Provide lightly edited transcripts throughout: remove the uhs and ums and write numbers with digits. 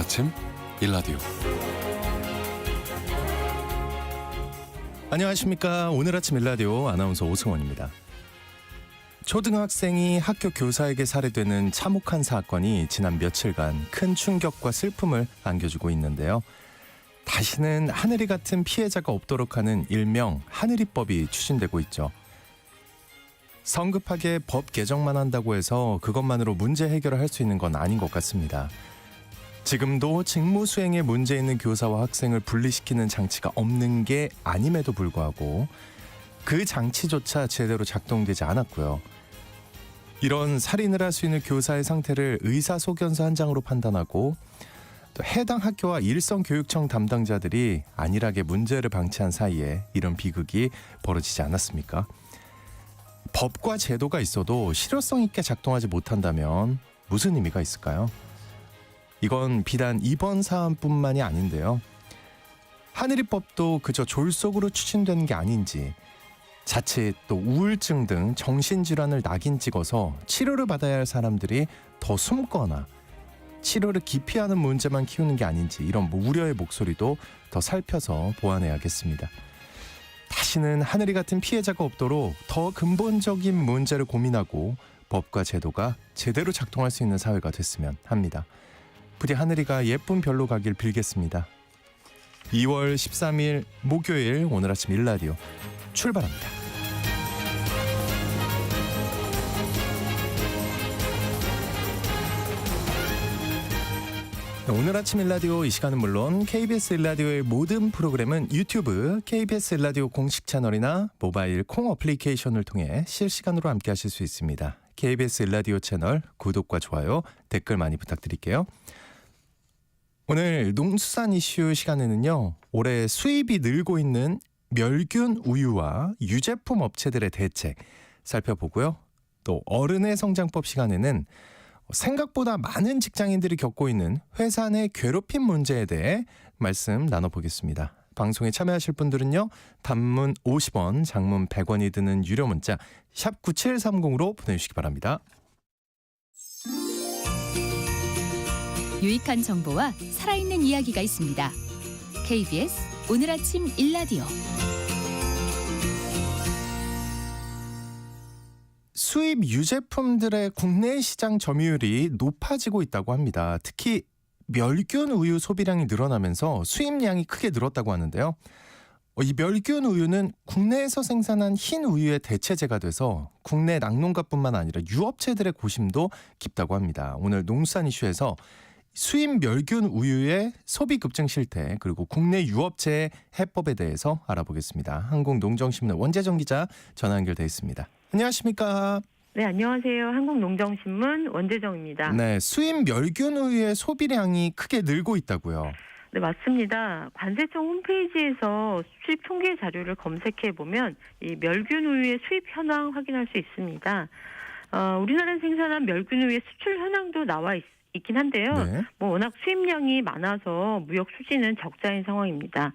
아침 일라디오. 안녕하십니까. 오늘 아침 일라디오 아나운서 오승원입니다. 초등학생이 학교 교사에게 살해되는 참혹한 사건이 지난 며칠간 큰 충격과 슬픔을 안겨주고 있는데요. 다시는 하늘이 같은 피해자가 없도록 하는 일명 하늘이법이 추진되고 있죠. 성급하게 법 개정만 한다고 해서 그것만으로 문제 해결을 할 수 있는 건 아닌 것 같습니다. 지금도 직무 수행에 문제 있는 교사와 학생을 분리시키는 장치가 없는 게 아님에도 불구하고 그 장치조차 제대로 작동되지 않았고요. 이런 살인을 할 수 있는 교사의 상태를 의사소견서 한 장으로 판단하고 또 해당 학교와 일성교육청 담당자들이 안일하게 문제를 방치한 사이에 이런 비극이 벌어지지 않았습니까? 법과 제도가 있어도 실효성 있게 작동하지 못한다면 무슨 의미가 있을까요? 이건 비단 이번 사안뿐만이 아닌데요. 하늘이법도 그저 졸속으로 추진되는 게 아닌지, 자칫 또 우울증 등 정신질환을 낙인 찍어서 치료를 받아야 할 사람들이 더 숨거나 치료를 기피하는 문제만 키우는 게 아닌지, 이런 우려의 목소리도 더 살펴서 보완해야겠습니다. 다시는 하늘이 같은 피해자가 없도록 더 근본적인 문제를 고민하고 법과 제도가 제대로 작동할 수 있는 사회가 됐으면 합니다. 부디 하늘이가 예쁜 별로 가길 빌겠습니다. 2월 13일 목요일 오늘 아침 일라디오 출발합니다. 오늘 아침 일라디오 이 시간은 물론 KBS 일라디오의 모든 프로그램은 유튜브 KBS 일라디오 공식 채널이나 모바일 콩 어플리케이션을 통해 실시간으로 함께 하실 수 있습니다. KBS 일라디오 채널 구독과 좋아요, 댓글 많이 부탁드릴게요. 오늘 농수산 이슈 시간에는요, 올해 수입이 늘고 있는 멸균 우유와 유제품 업체들의 대책 살펴보고요. 또 어른의 성장법 시간에는 생각보다 많은 직장인들이 겪고 있는 회사 내 괴롭힘 문제에 대해 말씀 나눠보겠습니다. 방송에 참여하실 분들은요, 단문 50원, 장문 100원이 드는 유료 문자 샵 9730으로 보내주시기 바랍니다. 유익한 정보와 살아있는 이야기가 있습니다. KBS 오늘 아침 일라디오. 수입 유제품들의 국내 시장 점유율이 높아지고 있다고 합니다. 특히 멸균 우유 소비량이 늘어나면서 수입량이 크게 늘었다고 하는데요. 이 멸균 우유는 국내에서 생산한 흰 우유의 대체제가 돼서 국내 낙농가뿐만 아니라 유업체들의 고심도 깊다고 합니다. 오늘 농수산 이슈에서 수입 멸균 우유의 소비 급증 실태, 그리고 국내 유업체의 해법에 대해서 알아보겠습니다. 한국농정신문 원재정 기자 전화 연결돼 있습니다. 안녕하십니까? 네, 안녕하세요. 한국농정신문 원재정입니다. 네, 수입 멸균 우유의 소비량이 크게 늘고 있다고요. 네, 맞습니다. 관세청 홈페이지에서 수입 통계 자료를 검색해 보면 이 멸균 우유의 수입 현황 확인할 수 있습니다. 우리나라 생산한 멸균 우유의 수출 현황도 나와 있긴 한데요. 네. 워낙 수입량이 많아서 무역 수지는 적자인 상황입니다.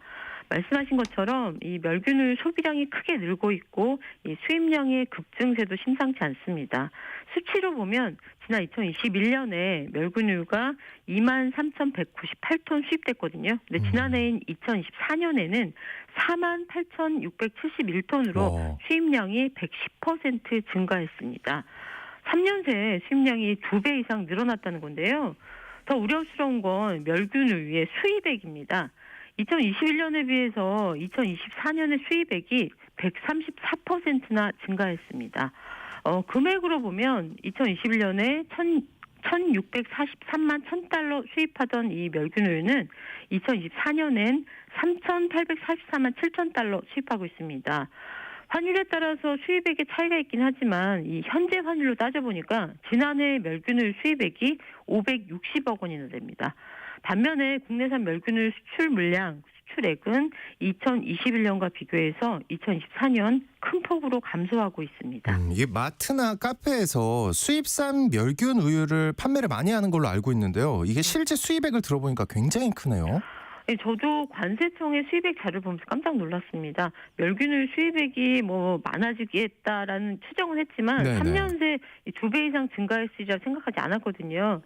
말씀하신 것처럼 이 멸균 우유 소비량이 크게 늘고 있고 이 수입량의 급증세도 심상치 않습니다. 수치로 보면 지난 2021년에 멸균 우유가 23,198톤 수입됐거든요. 근데 지난해인 2024년에는 48,671톤으로 수입량이 110% 증가했습니다. 3년 새 수입량이 2배 이상 늘어났다는 건데요. 더 우려스러운 건 멸균 우유의 수입액입니다. 2021년에 비해서 2024년의 수입액이 134%나 증가했습니다. 금액으로 보면 2021년에 1,643만 1,000달러 수입하던 이 멸균 우유는 2024년엔 3,844만 7,000달러 수입하고 있습니다. 환율에 따라서 수입액의 차이가 있긴 하지만 이 현재 환율로 따져보니까 지난해 멸균 우유 수입액이 560억 원이나 됩니다. 반면에 국내산 멸균 우유 수출 물량, 수출액은 2021년과 비교해서 2024년 큰 폭으로 감소하고 있습니다. 이게 마트나 카페에서 수입산 멸균 우유를 판매를 많이 하는 걸로 알고 있는데요. 이게 실제 수입액을 들어보니까 굉장히 크네요. 네, 저도 관세청의 수입액 자료를 보면서 깜짝 놀랐습니다. 멸균우유 수입액이 많아지겠다라는 추정은 했지만 네네. 3년 새 2배 이상 증가했으리라 생각하지 않았거든요.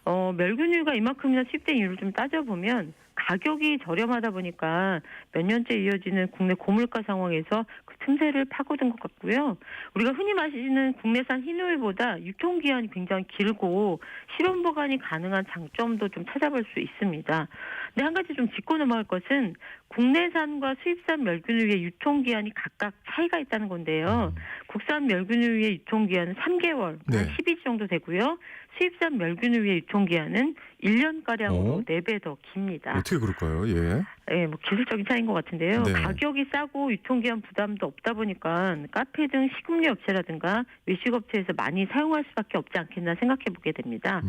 멸균우유가 이만큼이나 수입된 이유를 좀 따져보면 가격이 저렴하다 보니까 몇 년째 이어지는 국내 고물가 상황에서 그 틈새를 파고든 것 같고요. 우리가 흔히 마시는 국내산 흰우유보다 유통기한이 굉장히 길고 실온 보관이 가능한 장점도 좀 찾아볼 수 있습니다. 근데 한 가지 좀 짚고 넘어갈 것은 국내산과 수입산 멸균우유의 유통기한이 각각 차이가 있다는 건데요. 국산 멸균우유의 유통기한은 3개월, 네. 한 12주 정도 되고요. 수입산 멸균우유의 유통기한은 1년가량으로 어? 4배 더 깁니다. 어떻게 그럴까요? 예. 네, 뭐 기술적인 차이인 것 같은데요. 네. 가격이 싸고 유통기한 부담도 없다 보니까 카페 등 식음료 업체라든가 외식업체에서 많이 사용할 수밖에 없지 않겠나 생각해 보게 됩니다.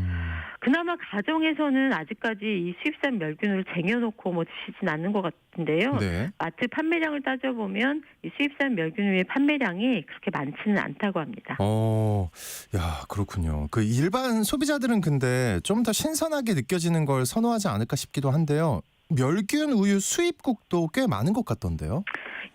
그나마 가정에서는 아직까지 이 수입산 멸균을 쟁여놓고 뭐 드시진 않는 것 같은데요. 네. 마트 판매량을 따져보면 이 수입산 멸균우유의 판매량이 그렇게 많지는 않다고 합니다. 야, 그렇군요. 그 일반 소비자들은 근데 좀 더 신선하게 느껴지는 걸 선호하지 않을까 싶기도 한데요. 멸균 우유 수입국도 꽤 많은 것 같던데요.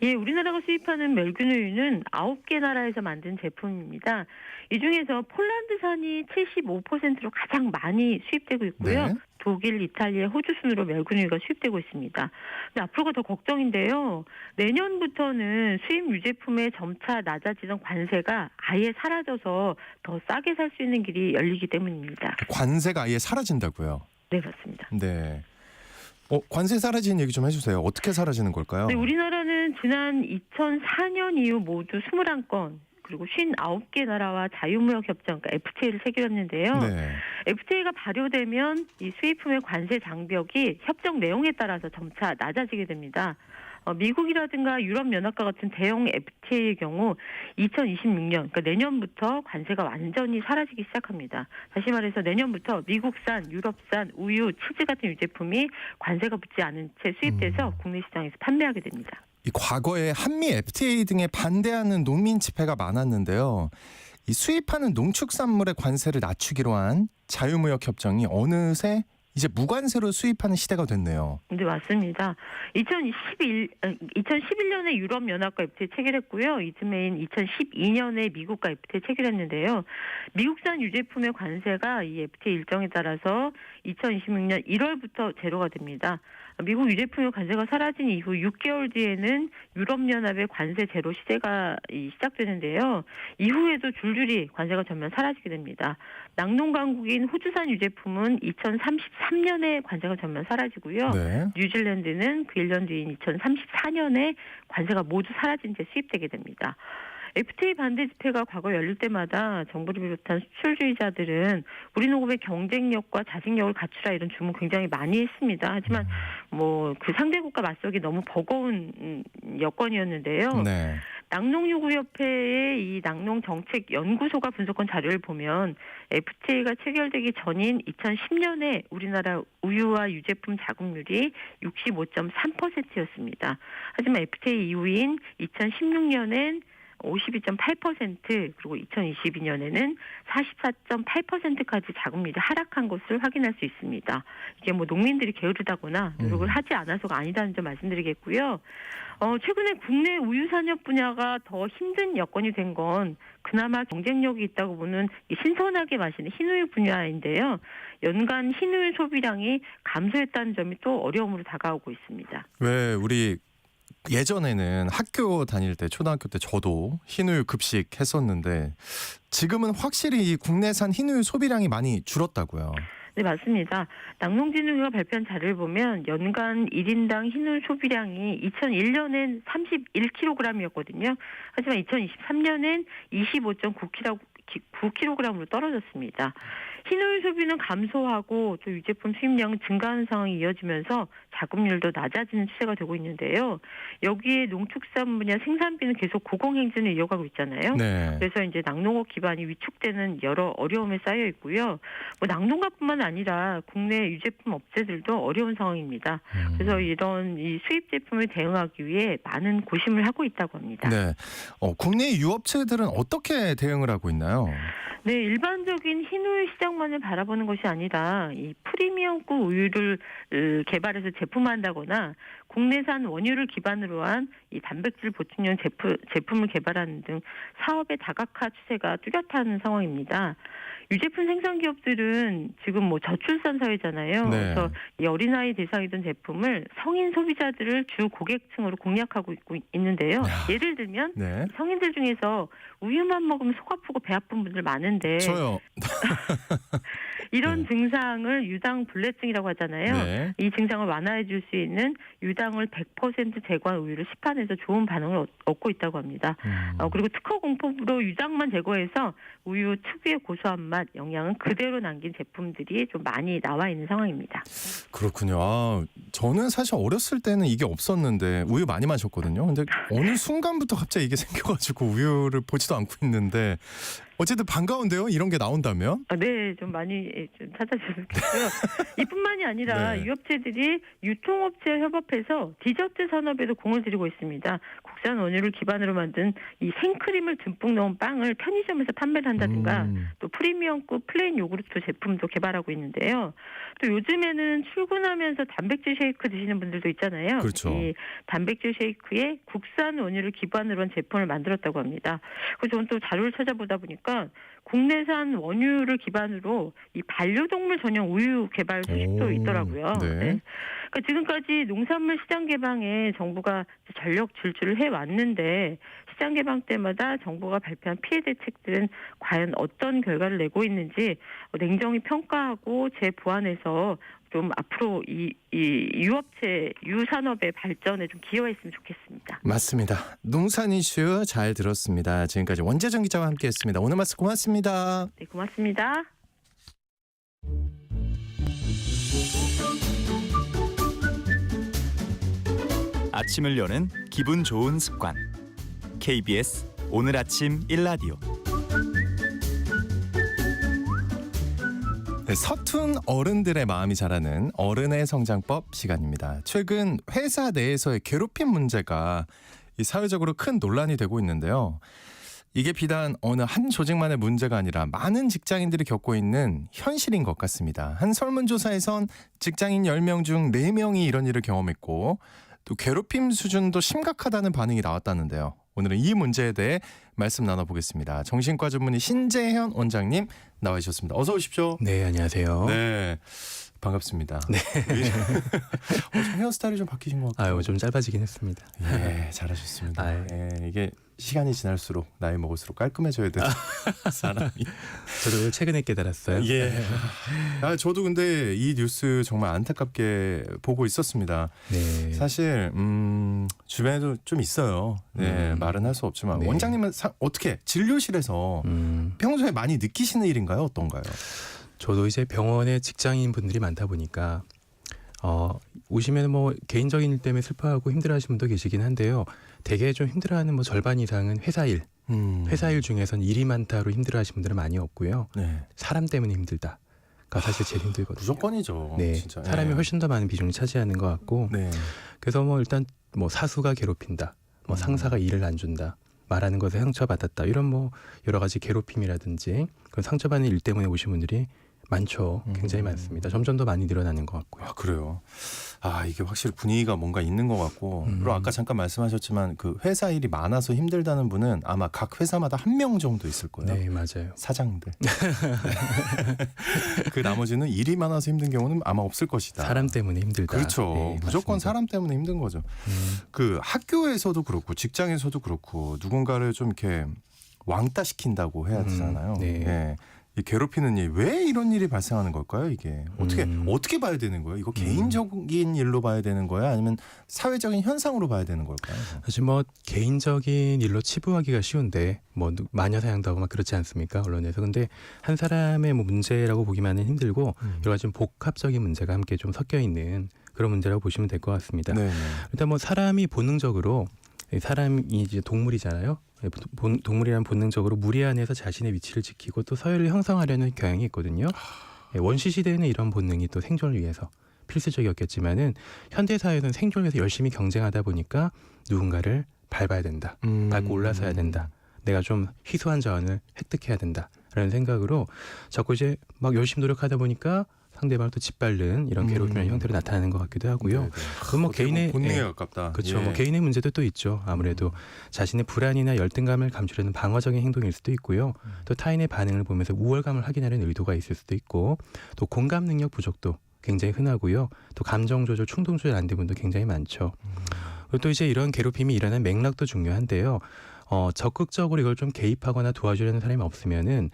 예, 우리나라가 수입하는 멸균우유는 9개 나라에서 만든 제품입니다. 이 중에서 폴란드산이 75%로 가장 많이 수입되고 있고요. 네. 독일, 이탈리아, 호주 순으로 멸균우유가 수입되고 있습니다. 근데 앞으로가 더 걱정인데요. 내년부터는 수입 유제품에 점차 낮아지던 관세가 아예 사라져서 더 싸게 살 수 있는 길이 열리기 때문입니다. 관세가 아예 사라진다고요. 네, 맞습니다. 네. 관세 사라지는 얘기 좀 해주세요. 어떻게 사라지는 걸까요? 네, 우리나라는 지난 2004년 이후 모두 21건 그리고 59개 나라와 자유무역 협정, 그러니까 FTA를 체결했는데요. 네. FTA가 발효되면 이 수입품의 관세 장벽이 협정 내용에 따라서 점차 낮아지게 됩니다. 미국이라든가 유럽연합과 같은 대형 FTA의 경우 2026년, 그러니까 내년부터 관세가 완전히 사라지기 시작합니다. 다시 말해서 내년부터 미국산, 유럽산, 우유, 치즈 같은 유제품이 관세가 붙지 않은 채 수입돼서 국내 시장에서 판매하게 됩니다. 이 과거에 한미 FTA 등에 반대하는 농민 집회가 많았는데요. 이 수입하는 농축산물의 관세를 낮추기로 한 자유무역 협정이 어느새 이제 무관세로 수입하는 시대가 됐네요. 네, 맞습니다. 2011년에 유럽연합과 FTA 체결했고요. 이듬해인 2012년에 미국과 FTA 체결했는데요. 미국산 유제품의 관세가 이 FTA 일정에 따라서 2026년 1월부터 제로가 됩니다. 미국 유제품의 관세가 사라진 이후 6개월 뒤에는 유럽연합의 관세 제로 시대가 시작되는데요. 이후에도 줄줄이 관세가 전면 사라지게 됩니다. 낙농 강국인 호주산 유제품은 2033년에 관세가 전면 사라지고요. 네. 뉴질랜드는 그 1년 뒤인 2034년에 관세가 모두 사라진 채 수입되게 됩니다. FTA 반대 집회가 과거 열릴 때마다 정부를 비롯한 수출주의자들은 우리 농업의 경쟁력과 자생력을 갖추라 이런 주문 굉장히 많이 했습니다. 하지만 뭐 그 상대국과 맞서기 너무 버거운 여건이었는데요. 네. 낙농요구협회의 이 낙농정책연구소가 분석한 자료를 보면 FTA가 체결되기 전인 2010년에 우리나라 우유와 유제품 자급률이 65.3%였습니다. 하지만 FTA 이후인 2016년엔 52.8% 그리고 2022년에는 44.8%까지 자급률이 하락한 것을 확인할 수 있습니다. 이게 뭐 농민들이 게으르다거나 노력을 하지 않아서가 아니다는 점 말씀드리겠고요. 최근에 국내 우유 산업 분야가 더 힘든 여건이 된 건 그나마 경쟁력이 있다고 보는 신선하게 마시는 흰우유 분야인데요. 연간 흰우유 소비량이 감소했다는 점이 또 어려움으로 다가오고 있습니다. 왜 우리 예전에는 학교 다닐 때 초등학교 때 저도 흰우유 급식 했었는데 지금은 확실히 이 국내산 흰우유 소비량이 많이 줄었다고요. 네, 맞습니다. 낙농진흥회가 발표한 자료를 보면 연간 1인당 흰우유 소비량이 2001년엔 31kg이었거든요. 하지만 2023년엔 25.9kg으로 떨어졌습니다. 흰우유 소비는 감소하고 또 유제품 수입량은 증가하는 상황이 이어지면서 자급률도 낮아지는 추세가 되고 있는데요. 여기에 농축산 분야 생산비는 계속 고공행진을 이어가고 있잖아요. 네. 그래서 이제 낙농업 기반이 위축되는 여러 어려움에 쌓여 있고요. 뭐 낙농가뿐만 아니라 국내 유제품 업체들도 어려운 상황입니다. 그래서 이런 이 수입 제품을 대응하기 위해 많은 고심을 하고 있다고 합니다. 네. 국내 유업체들은 어떻게 대응을 하고 있나요? 네, 일반적인 흰우유 시장 시장만을 바라보는 것이 아니라 이 프리미엄급 우유를 개발해서 제품화한다거나 국내산 원유를 기반으로 한 이 단백질 보충용 제품을 개발하는 등 사업의 다각화 추세가 뚜렷한 상황입니다. 유제품 생산 기업들은 지금 뭐 저출산 사회잖아요. 네. 그래서 이 어린아이 대상이던 제품을 성인 소비자들을 주 고객층으로 공략하고 있는데요. 야. 예를 들면 네. 성인들 중에서 우유만 먹으면 속 아프고 배 아픈 분들 많은데 저요. 이런 네. 증상을 유당 불내증이라고 하잖아요. 네. 이 증상을 완화해 줄 수 있는 유당을 100% 제거한 우유를 시판해서 좋은 반응을 얻고 있다고 합니다. 그리고 특허 공법으로 유당만 제거해서 우유 특유의 고소한 맛, 영양은 그대로 남긴 제품들이 좀 많이 나와 있는 상황입니다. 그렇군요. 아, 저는 사실 어렸을 때는 이게 없었는데 우유 많이 마셨거든요. 근데 어느 순간부터 갑자기 이게 생겨가지고 우유를 보지도 않고 있는데 어쨌든 반가운데요. 이런 게 나온다면. 네, 좀 많이 좀 찾아주셨고요. 이뿐만이 아니라 네. 유업체들이 유통업체와 협업해서 디저트 산업에도 공을 들이고 있습니다. 국산 원유를 기반으로 만든 이 생크림을 듬뿍 넣은 빵을 편의점에서 판매를 한다든가 또 프리미엄급 플레인 요구르트 제품도 개발하고 있는데요. 또 요즘에는 출근하면서 단백질 쉐이크 드시는 분들도 있잖아요. 그렇죠. 이 단백질 쉐이크에 국산 원유를 기반으로 한 제품을 만들었다고 합니다. 그래서 저는 또 자료를 찾아보다 보니까 국내산 원유를 기반으로 이 반려동물 전용 우유 개발 소식도 오, 있더라고요. 네. 네. 그러니까 지금까지 농산물 시장 개방에 정부가 전력 질주를 해왔는데 시장 개방 때마다 정부가 발표한 피해 대책들은 과연 어떤 결과를 내고 있는지 냉정히 평가하고 재보완해서 좀 앞으로 이 유업체, 유산업의 발전에 좀 기여했으면 좋겠습니다. 맞습니다. 농산 이슈 잘 들었습니다. 지금까지 원재정 기자와 함께했습니다. 오늘 말씀 고맙습니다. 네, 고맙습니다. 아침을 여는 기분 좋은 습관. KBS 오늘 아침 1라디오. 네, 서툰 어른들의 마음이 자라는 어른의 성장법 시간입니다. 최근 회사 내에서의 괴롭힘 문제가 이 사회적으로 큰 논란이 되고 있는데요. 이게 비단 어느 한 조직만의 문제가 아니라 많은 직장인들이 겪고 있는 현실인 것 같습니다. 한 설문조사에선 직장인 10명 중 4명이 이런 일을 경험했고 또 괴롭힘 수준도 심각하다는 반응이 나왔다는데요. 오늘은 이 문제에 대해 말씀 나눠보겠습니다. 정신과 전문의 신재현 원장님 나와주셨습니다. 어서 오십시오. 네, 안녕하세요. 네, 반갑습니다. 네. 헤어스타일이 좀 바뀌신 것 같아요. 아유, 좀 짧아지긴 했습니다. 예, 잘하셨습니다. 아유. 예, 이게 시간이 지날수록 나이 먹을수록 깔끔해져야 되는 사람이. 저도 최근에 깨달았어요. 예. 아, 저도 근데 이 뉴스 정말 안타깝게 보고 있었습니다. 네. 사실 주변에도 좀 있어요. 네, 말은 할 수 없지만 네. 원장님은 어떻게 진료실에서 평소에 많이 느끼시는 일인가요? 어떤가요? 저도 이제 병원에 직장인 분들이 많다 보니까 오시면 뭐 개인적인 일 때문에 슬퍼하고 힘들어하시는 분도 계시긴 한데요. 되게 좀 힘들어하는 뭐 절반 이상은 회사 일 중에선 일이 많다로 힘들어하시는 분들은 많이 없고요. 네. 사람 때문에 힘들다가 사실 제일 힘들거든요. 무조건이죠. 네, 진짜. 사람이 예. 훨씬 더 많은 비중을 차지하는 것 같고, 네. 그래서 뭐 일단 뭐 사수가 괴롭힌다, 뭐 상사가 일을 안 준다, 말하는 것에 상처받았다, 이런 뭐 여러 가지 괴롭힘이라든지 그런 상처받는 일 때문에 오신 분들이 많죠. 굉장히 많습니다. 점점 더 많이 늘어나는 것 같고요. 아, 그래요. 아, 이게 확실히 분위기가 뭔가 있는 것 같고 그리고 아까 잠깐 말씀하셨지만 그 회사 일이 많아서 힘들다는 분은 아마 각 회사마다 1명 정도 있을 거예요. 네, 맞아요. 사장들. 그 나머지는 일이 많아서 힘든 경우는 아마 없을 것이다. 사람 때문에 힘들다. 그렇죠. 네, 무조건 맞습니다. 사람 때문에 힘든 거죠. 그 학교에서도 그렇고 직장에서도 그렇고 누군가를 좀 이렇게 왕따 시킨다고 해야 되잖아요. 네. 예. 이 괴롭히는 일, 왜 이런 일이 발생하는 걸까요? 이게 어떻게 봐야 되는 거예요? 이거 개인적인 일로 봐야 되는 거야? 아니면 사회적인 현상으로 봐야 되는 걸까요? 사실 뭐 개인적인 일로 치부하기가 쉬운데 뭐 마녀 사냥도 하고 막 그렇지 않습니까? 언론에서. 근데 한 사람의 뭐 문제라고 보기만은 힘들고 여러 가지 좀 복합적인 문제가 함께 좀 섞여 있는 그런 문제라고 보시면 될 것 같습니다. 네. 일단 뭐 사람이 본능적으로, 사람이 이제 동물이잖아요. 동물이란 본능적으로 무리 안에서 자신의 위치를 지키고 또 서열을 형성하려는 경향이 있거든요. 원시 시대에는 이런 본능이 또 생존을 위해서 필수적이었겠지만은 현대 사회는 생존을 위해서 열심히 경쟁하다 보니까 누군가를 밟아야 된다, 밟고 올라서야 된다, 내가 좀 희소한 자원을 획득해야 된다, 라는 생각으로 자꾸 이제 막 열심히 노력하다 보니까 상대방을 또 짓밟는 이런 괴롭힘의 형태로 나타나는 것 같기도 하고요. 네네. 그건 뭐 개인의 본능에 가깝다. 그렇죠. 예. 뭐 개인의 문제도 또 있죠. 아무래도 자신의 불안이나 열등감을 감추려는 방어적인 행동일 수도 있고요. 또 타인의 반응을 보면서 우월감을 확인하려는 의도가 있을 수도 있고, 또 공감 능력 부족도 굉장히 흔하고요. 또 감정 조절, 충동 조절 안 된 분도 굉장히 많죠. 그리고 또 이제 이런 괴롭힘이 일어나는 맥락도 중요한데요. 적극적으로 이걸 좀 개입하거나 도와주려는 사람이 없으면은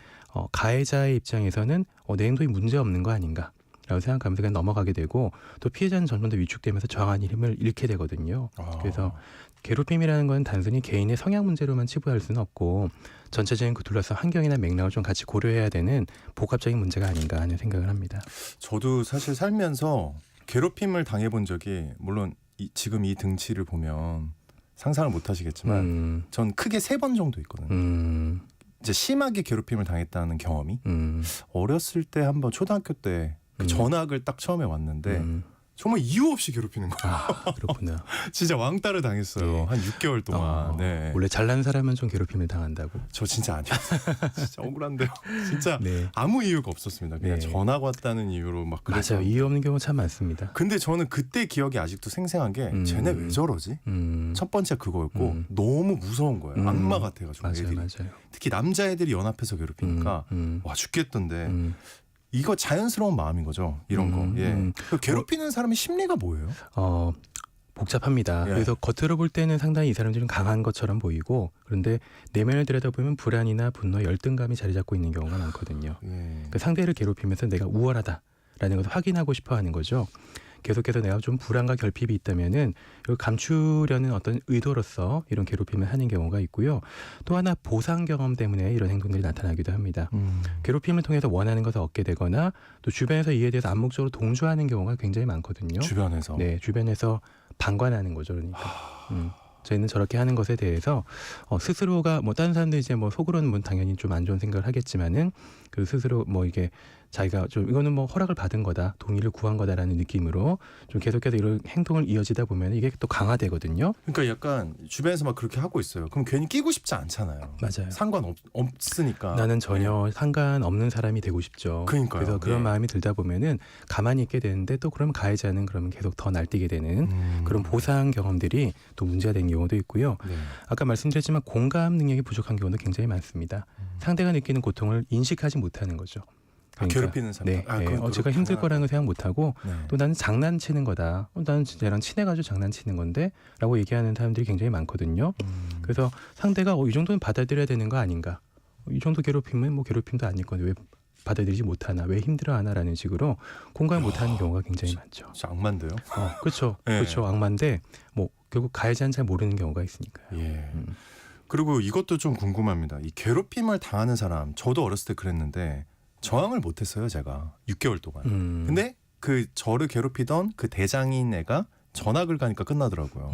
가해자의 입장에서는 내 행동이 문제 없는 거 아닌가? 라고 생각하면서 그냥 넘어가게 되고, 또 피해자는 점점 더 위축되면서 저항하는 힘을 잃게 되거든요. 그래서 괴롭힘이라는 건 단순히 개인의 성향 문제로만 치부할 수는 없고, 전체적인 그 둘러싼 환경이나 맥락을 좀 같이 고려해야 되는 복합적인 문제가 아닌가 하는 생각을 합니다. 저도 사실 살면서 괴롭힘을 당해본 적이, 물론 지금 이 등치를 보면 상상을 못 하시겠지만 전 크게 3번 정도 있거든요. 이제 심하게 괴롭힘을 당했다는 경험이 어렸을 때 한번 초등학교 때 그 전학을 딱 처음에 왔는데 정말 이유 없이 괴롭히는 거예요. 아, 그렇구나. 진짜 왕따를 당했어요. 네. 한 6개월 동안. 네. 원래 잘난 사람은 좀 괴롭힘을 당한다고. 저 진짜 아니었어요. 진짜 억울한데요. 진짜 네. 아무 이유가 없었습니다. 그냥 네. 전학 왔다는 이유로 막 그래서. 맞아요. 이유 없는 경우 참 많습니다. 근데 저는 그때 기억이 아직도 생생한 게 쟤네 왜 저러지? 첫 번째 그거였고 너무 무서운 거예요. 악마 같아가지고 맞아요, 애들이. 맞아요. 특히 남자애들이 연합해서 괴롭히니까 와 죽겠던데 이거 자연스러운 마음인 거죠. 이런 거. 예. 괴롭히는 사람의 심리가 뭐예요? 복잡합니다. 예. 그래서 겉으로 볼 때는 상당히 이 사람들은 강한 것처럼 보이고, 그런데 내면을 들여다보면 불안이나 분노, 열등감이 자리 잡고 있는 경우가 많거든요. 예. 그 상대를 괴롭히면서 내가 우월하다라는 것을 확인하고 싶어하는 거죠. 계속해서 내가 좀 불안과 결핍이 있다면은 이걸 감추려는 어떤 의도로서 이런 괴롭힘을 하는 경우가 있고요. 또 하나 보상 경험 때문에 이런 행동들이 나타나기도 합니다. 괴롭힘을 통해서 원하는 것을 얻게 되거나 또 주변에서 이에 대해서 암묵적으로 동조하는 경우가 굉장히 많거든요. 주변에서. 네, 주변에서 방관하는 거죠, 그러니까. 저희는 저렇게 하는 것에 대해서 스스로가 뭐 다른 사람들 이제 뭐 속으로는 뭐 당연히 좀 안 좋은 생각을 하겠지만은 그 스스로 뭐 이게 자기가 좀 이거는 뭐 허락을 받은 거다, 동의를 구한 거다라는 느낌으로 좀 계속해서 이런 행동을 이어지다 보면 이게 또 강화되거든요. 그러니까 약간 주변에서 막 그렇게 하고 있어요. 그럼 괜히 끼고 싶지 않잖아요. 맞아요. 없으니까. 나는 전혀 상관없는 사람이 되고 싶죠. 그러니까요. 그래서 그런 예. 마음이 들다 보면은 가만히 있게 되는데, 또 그러면 가해자는 그러면 계속 더 날뛰게 되는 그런 보상 경험들이 또 문제가 되는 경우도 있고요. 네. 아까 말씀드렸지만 공감 능력이 부족한 경우도 굉장히 많습니다. 상대가 느끼는 고통을 인식하지 못하는 거죠. 괴롭히는 사람. 네, 네. 제가 힘들 거라는 걸 생각 못하고 네. 또 나는 장난치는 거다. 나는 쟤랑 친해가지고 장난치는 건데 라고 얘기하는 사람들이 굉장히 많거든요. 그래서 상대가 이 정도는 받아들여야 되는 거 아닌가. 이 정도 괴롭히면 뭐 괴롭힘도 아닐 건데 왜 받아들이지 못하나, 왜 힘들어하나라는 식으로 공감을 못하는 경우가 굉장히 많죠. 진짜 악마인데요. 그렇죠. 네. 그렇죠. 악마인데 뭐 결국 가해자는 잘 모르는 경우가 있으니까요. 예. 그리고 이것도 좀 궁금합니다. 이 괴롭힘을 당하는 사람, 저도 어렸을 때 그랬는데 저항을 못했어요, 제가 6개월 동안. 근데 그 저를 괴롭히던 그 대장인 애가 전학을 가니까 끝나더라고요.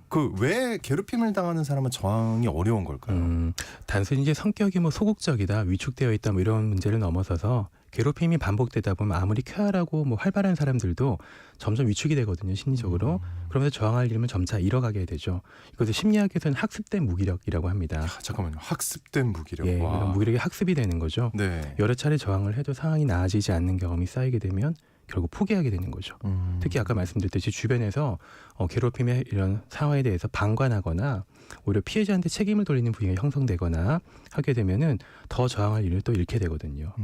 그 왜 괴롭힘을 당하는 사람은 저항이 어려운 걸까요? 단순히 이제 성격이 뭐 소극적이다, 위축되어 있다, 뭐 이런 문제를 넘어서서 괴롭힘이 반복되다 보면 아무리 쾌활하고 뭐 활발한 사람들도 점점 위축이 되거든요, 심리적으로. 그러면서 저항할 힘을 점차 잃어가게 되죠. 이것을 심리학에서는 학습된 무기력이라고 합니다. 잠깐만요. 학습된 무기력. 예, 와. 이런 무기력이 학습이 되는 거죠. 네. 여러 차례 저항을 해도 상황이 나아지지 않는 경험이 쌓이게 되면 결국 포기하게 되는 거죠. 특히 아까 말씀드렸듯이 주변에서 괴롭힘의 이런 상황에 대해서 방관하거나 오히려 피해자한테 책임을 돌리는 분위기가 형성되거나 하게 되면은 더 저항할 일을 또 잃게 되거든요.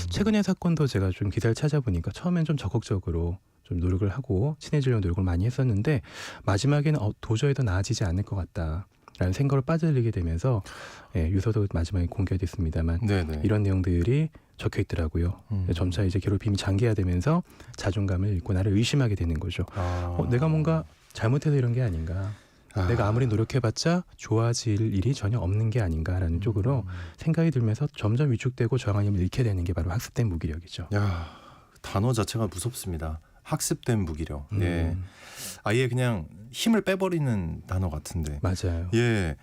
최근의 사건도 제가 좀 기사를 찾아보니까 처음엔 좀 적극적으로 좀 노력을 하고 친해지려는 노력을 많이 했었는데 마지막에는 도저히 더 나아지지 않을 것 같다라는 생각을 빠져들게 되면서 유서도 마지막에 공개됐습니다만 네네. 이런 내용들이 적혀 있더라고요. 점차 이제 괴롭힘이 장기화되면서 자존감을 잃고 나를 의심하게 되는 거죠. 내가 뭔가 잘못해서 이런 게 아닌가. 내가 아무리 노력해봤자 좋아질 일이 전혀 없는 게 아닌가라는 쪽으로 생각이 들면서 점점 위축되고 저항할 힘을 잃게 되는 게 바로 학습된 무기력이죠. 야, 단어 자체가 무섭습니다. 학습된 무기력. 예. 아예 그냥 힘을 빼버리는 단어 같은데. 맞아요. 예.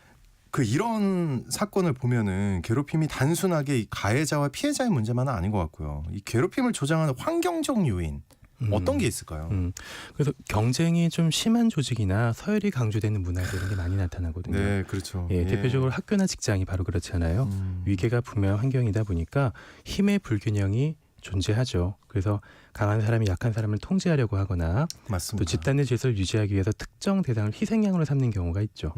이런 사건을 보면은 괴롭힘이 단순하게 이 가해자와 피해자의 문제만은 아닌 것 같고요. 이 괴롭힘을 조장하는 환경적 요인, 어떤 게 있을까요? 그래서 경쟁이 좀 심한 조직이나 서열이 강조되는 문화들 이런 게 많이 나타나거든요. 네, 그렇죠. 예, 대표적으로 학교나 직장이 바로 그렇잖아요. 위계가 분명한 환경이다 보니까 힘의 불균형이 존재하죠. 그래서 강한 사람이 약한 사람을 통제하려고 하거나 맞습니다. 또 집단 내 질서를 유지하기 위해서 특정 대상을 희생양으로 삼는 경우가 있죠.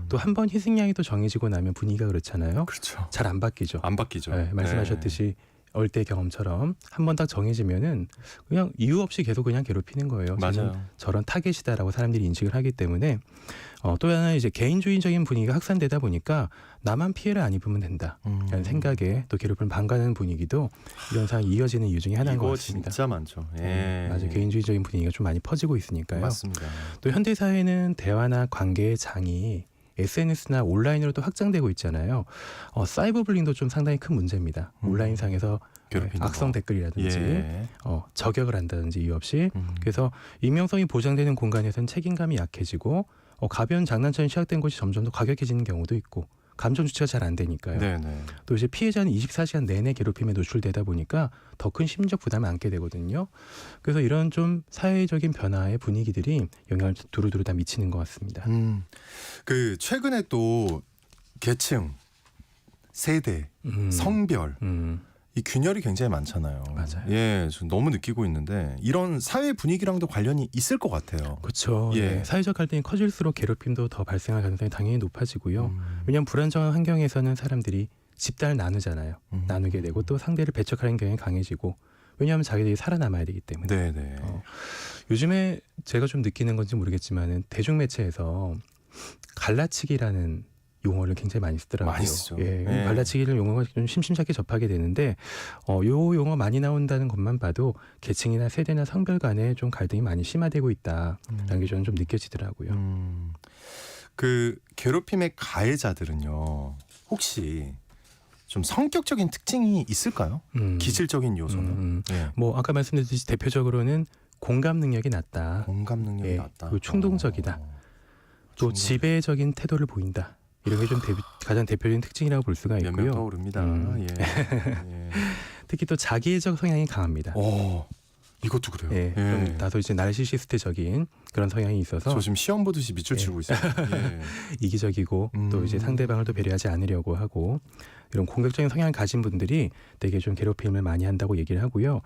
또 한 번 희생양이 또 정해지고 나면 분위기가 그렇잖아요. 그렇죠. 잘 안 바뀌죠. 안 바뀌죠. 네, 말씀하셨듯이 얼대 경험처럼 한 번 딱 정해지면은 그냥 이유 없이 계속 그냥 괴롭히는 거예요. 저는 맞아요. 저런 타겟이다라고 사람들이 인식을 하기 때문에 또 하나 이제 개인주의적인 분위기가 확산되다 보니까 나만 피해를 안 입으면 된다라는 생각에 또 괴롭힘을 방관하는 분위기도 이런 상황이 이어지는 이유 중에 하나인 것 이거 같습니다. 진짜 많죠. 예. 맞아요. 개인주의적인 분위기가 좀 많이 퍼지고 있으니까요. 맞습니다. 또 현대 사회는 대화나 관계의 장이 SNS나 온라인으로 또 확장되고 있잖아요. 사이버 불링도 좀 상당히 큰 문제입니다. 온라인상에서 괴롭히는 악성 거. 댓글이라든지 예. 저격을 한다든지 이유 없이 그래서 익명성이 보장되는 공간에서는 책임감이 약해지고 가벼운 장난처럼 시작된 것이 점점 더 과격해지는 경우도 있고 감정 주체가 잘 안 되니까요. 네네. 또 이제 피해자는 24시간 내내 괴롭힘에 노출되다 보니까 더 큰 심리적 부담을 안게 되거든요. 그래서 이런 좀 사회적인 변화의 분위기들이 영향을 두루두루 다 미치는 것 같습니다. 그 최근에 또 계층, 세대, 성별 이 균열이 굉장히 많잖아요. 맞아요. 예, 저 너무 느끼고 있는데 이런 사회 분위기랑도 관련이 있을 것 같아요. 그렇죠. 예. 네. 사회적 갈등이 커질수록 괴롭힘도 더 발생할 가능성이 당연히 높아지고요. 왜냐하면 불안정한 환경에서는 사람들이 집단을 나누잖아요. 나누게 되고 또 상대를 배척하는 경향이 강해지고 왜냐하면 자기들이 살아남아야 되기 때문에. 네네. 요즘에 제가 좀 느끼는 건지 모르겠지만은 대중매체에서 갈라치기라는 용어를 굉장히 많이 쓰더라고요. 많이 쓰죠. 예, 예. 갈라치기를 용어가 좀 심심찮게 접하게 되는데 요 용어 많이 나온다는 것만 봐도 계층이나 세대나 성별 간에 좀 갈등이 많이 심화되고 있다라는 게 저는 좀 느껴지더라고요. 그 괴롭힘의 가해자들은요. 혹시 좀 성격적인 특징이 있을까요? 기질적인 요소는. 예. 뭐 아까 말씀드렸듯이 대표적으로는 공감 능력이 낮다. 공감 능력이 예, 낮다. 그리고 충동적이다. 또 충동- 지배적인 태도를 보인다. 이런 게 좀 가장 대표적인 특징이라고 볼 수가 몇 명 있고요. 떠오릅니다. 예. 예. 특히 또 자기애적 성향이 강합니다. 이것도 그래요. 예, 좀 다소 이제 나르시시스트적인 그런 성향이 있어서 저 지금 시험 보듯이 밑줄 치고 있어요. 예. 이기적이고 또 이제 상대방을 또 배려하지 않으려고 하고 이런 공격적인 성향을 가진 분들이 되게 좀 괴롭힘을 많이 한다고 얘기를 하고요.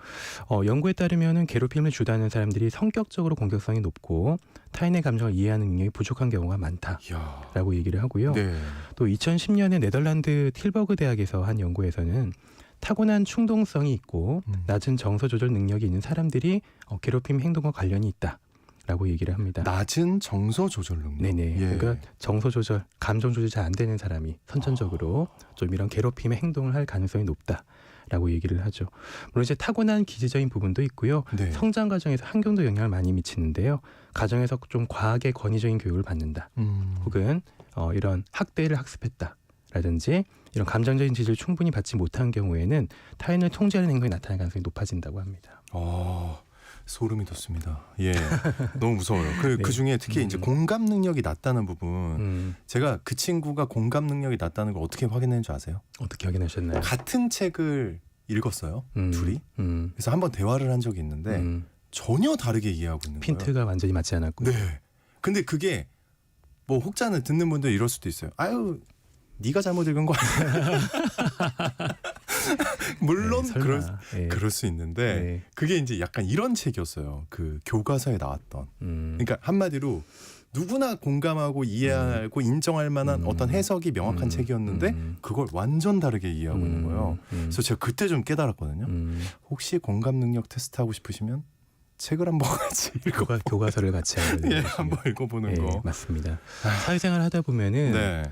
연구에 따르면은 괴롭힘을 주도하는 사람들이 성격적으로 공격성이 높고 타인의 감정을 이해하는 능력이 부족한 경우가 많다라고 이야. 얘기를 하고요. 네. 또 2010년에 네덜란드 틸버그 대학에서 한 연구에서는 타고난 충동성이 있고 낮은 정서 조절 능력이 있는 사람들이 괴롭힘 행동과 관련이 있다라고 얘기를 합니다. 낮은 정서 조절 능력. 네네. 예. 그러니까 정서 조절, 감정 조절 잘 안 되는 사람이 선천적으로 좀 이런 괴롭힘의 행동을 할 가능성이 높다라고 얘기를 하죠. 물론 이제 타고난 기질적인 부분도 있고요. 네. 성장 과정에서 환경도 영향을 많이 미치는데요. 가정에서 좀 과하게 권위적인 교육을 받는다. 혹은 이런 학대를 학습했다라든지 이런 감정적인 지지를 충분히 받지 못한 경우에는 타인을 통제하는 행동이 나타날 가능성이 높아진다고 합니다. 소름이 돋습니다. 예, 너무 무서워요. 네. 그 중에 특히 이제 공감 능력이 낮다는 부분, 제가 그 친구가 공감 능력이 낮다는 걸 어떻게 확인했는 줄 아세요? 어떻게 확인하셨나요? 같은 책을 읽었어요, 둘이. 음. 그래서 한번 대화를 한 적이 있는데 전혀 다르게 이해하고 있는 거예요. 핀트가 완전히 맞지 않았고요. 네. 근데 그게 뭐 혹자는 듣는 분들 이럴 수도 있어요. 아유, 네가 잘못 읽은 거 아니야? 물론 네, 설마. 그럴 수 있는데 네. 그게 이제 약간 이런 책이었어요. 그 교과서에 나왔던. 그러니까 한마디로 누구나 공감하고 이해하고 인정할 만한 어떤 해석이 명확한 책이었는데 그걸 완전 다르게 이해하고 있는 거예요. 그래서 제가 그때 좀 깨달았거든요. 혹시 공감 능력 테스트하고 싶으시면 책을 한번 같이 교과서를 같이 하는 예, 한번 읽어보는 거. 맞습니다. 사회생활 하다 보면은 네,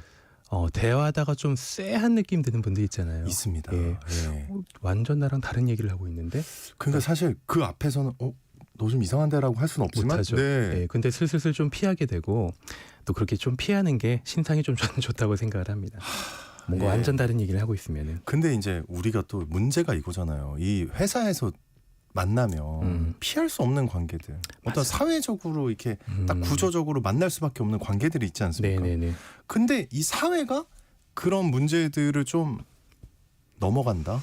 대화하다가 좀 쎄한 느낌 드는 분들 있잖아요. 있습니다. 예. 예. 완전 나랑 다른 얘기를 하고 있는데 그러니까 사실 그 앞에서는 너 좀 이상한데라고 할 수는 없지만, 못하죠. 네. 예, 근데 슬슬 좀 피하게 되고 또 그렇게 좀 피하는 게 신상이 좀 저는 좋다고 생각을 합니다. 뭔가 예. 완전 다른 얘기를 하고 있으면은. 근데 이제 우리가 또 문제가 이거잖아요. 이 회사에서 만나면 피할 수 없는 관계들, 어떤 사회적으로 이렇게 딱 구조적으로 만날 수밖에 없는 관계들이 있지 않습니까? 네네네. 근데 이 사회가 그런 문제들을 좀 넘어간다.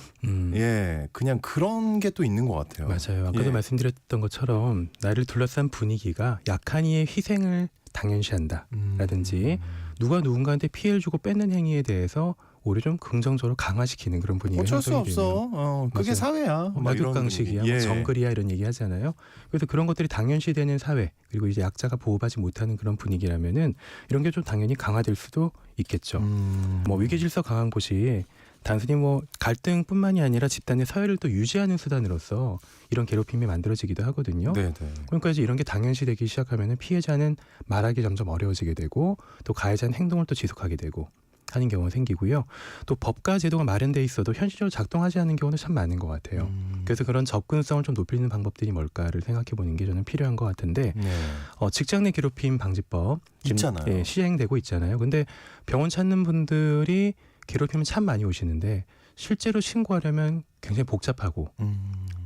예, 그냥 그런 게 또 있는 것 같아요. 맞아요. 아까도 예. 말씀드렸던 것처럼 나를 둘러싼 분위기가 약한 이의 희생을 당연시한다. 라든지 누가 누군가한테 피해를 주고 뺏는 행위에 대해서 오히려 좀 긍정적으로 강화시키는 그런 분위기가 어쩔 수 형성이 되네요. 없어. 그게 맞아요. 사회야. 막 이런 낙육강식이야, 분위기. 뭐 예. 정글이야 이런 얘기 하잖아요. 그래서 그런 것들이 당연시되는 사회 그리고 이제 약자가 보호받지 못하는 그런 분위기라면은 이런 게 좀 당연히 강화될 수도 있겠죠. 뭐 위계질서 강한 곳이 단순히 뭐 갈등뿐만이 아니라 집단의 서열을 또 유지하는 수단으로서 이런 괴롭힘이 만들어지기도 하거든요. 네네. 그러니까 이제 이런 게 당연시되기 시작하면은 피해자는 말하기 점점 어려워지게 되고 또 가해자는 행동을 또 지속하게 되고 하는 경우가 생기고요. 또 법과 제도가 마련돼 있어도 현실적으로 작동하지 않는 경우는 참 많은 것 같아요. 그래서 그런 접근성을 좀 높이는 방법들이 뭘까를 생각해 보는 게 저는 필요한 것 같은데 네. 직장 내 괴롭힘 방지법 지금, 있잖아요. 예, 시행되고 있잖아요. 근데 병원 찾는 분들이 괴롭힘은 참 많이 오시는데 실제로 신고하려면 굉장히 복잡하고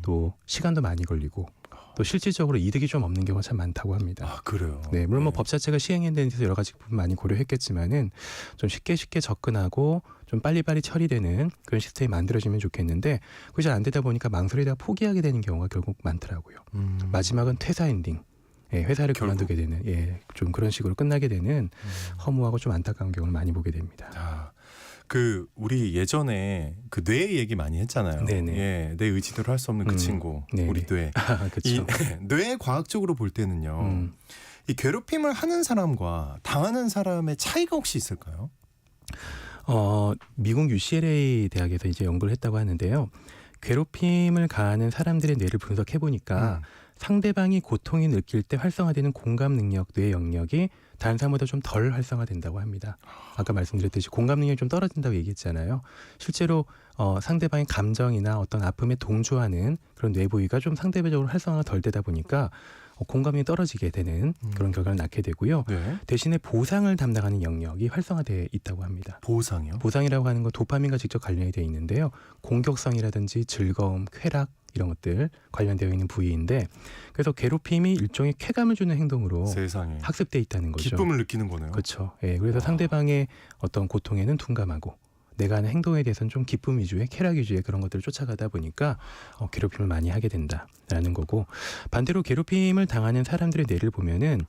또 시간도 많이 걸리고 또 실질적으로 이득이 좀 없는 경우가 참 많다고 합니다. 아, 그래요. 네, 물론 뭐 법 자체가 시행에 대해서 여러 가지 부분 많이 고려했겠지만은 좀 쉽게 접근하고 좀 빨리빨리 처리되는 그런 시스템이 만들어지면 좋겠는데 그게 잘 안 되다 보니까 망설이다가 포기하게 되는 경우가 결국 많더라고요. 마지막은 퇴사 엔딩. 예, 회사를 결국. 그만두게 되는 예, 좀 그런 식으로 끝나게 되는 허무하고 좀 안타까운 경우를 많이 보게 됩니다. 아, 그 우리 예전에 그 뇌 얘기 많이 했잖아요. 네네. 예, 내 의지대로 할 수 없는 그 친구, 네네. 우리 뇌. 아, 이 그렇죠. 뇌 과학적으로 볼 때는요. 이 괴롭힘을 하는 사람과 당하는 사람의 차이가 혹시 있을까요? 미국 UCLA 대학에서 이제 연구를 했다고 하는데요. 괴롭힘을 가하는 사람들의 뇌를 분석해 보니까 상대방이 고통이 느낄 때 활성화되는 공감 능력, 뇌 영역이 다른 사람보다 좀 덜 활성화된다고 합니다. 아까 말씀드렸듯이 공감 능력이 좀 떨어진다고 얘기했잖아요. 실제로 상대방의 감정이나 어떤 아픔에 동조하는 그런 뇌 부위가 좀 상대적으로 활성화가 덜 되다 보니까 공감이 떨어지게 되는 그런 결과를 낳게 되고요. 네. 대신에 보상을 담당하는 영역이 활성화되어 있다고 합니다. 보상이요? 보상이라고 하는 건 도파민과 직접 관련이 되어 있는데요. 공격성이라든지 즐거움, 쾌락 이런 것들 관련되어 있는 부위인데 그래서 괴롭힘이 일종의 쾌감을 주는 행동으로 세상에. 학습돼 있다는 거죠. 기쁨을 느끼는 거네요. 그렇죠. 예, 그래서 상대방의 어떤 고통에는 둔감하고 내가 하는 행동에 대해서는 좀 기쁨 위주의 쾌락 위주의 그런 것들을 쫓아가다 보니까 괴롭힘을 많이 하게 된다라는 거고 반대로 괴롭힘을 당하는 사람들의 뇌를 보면은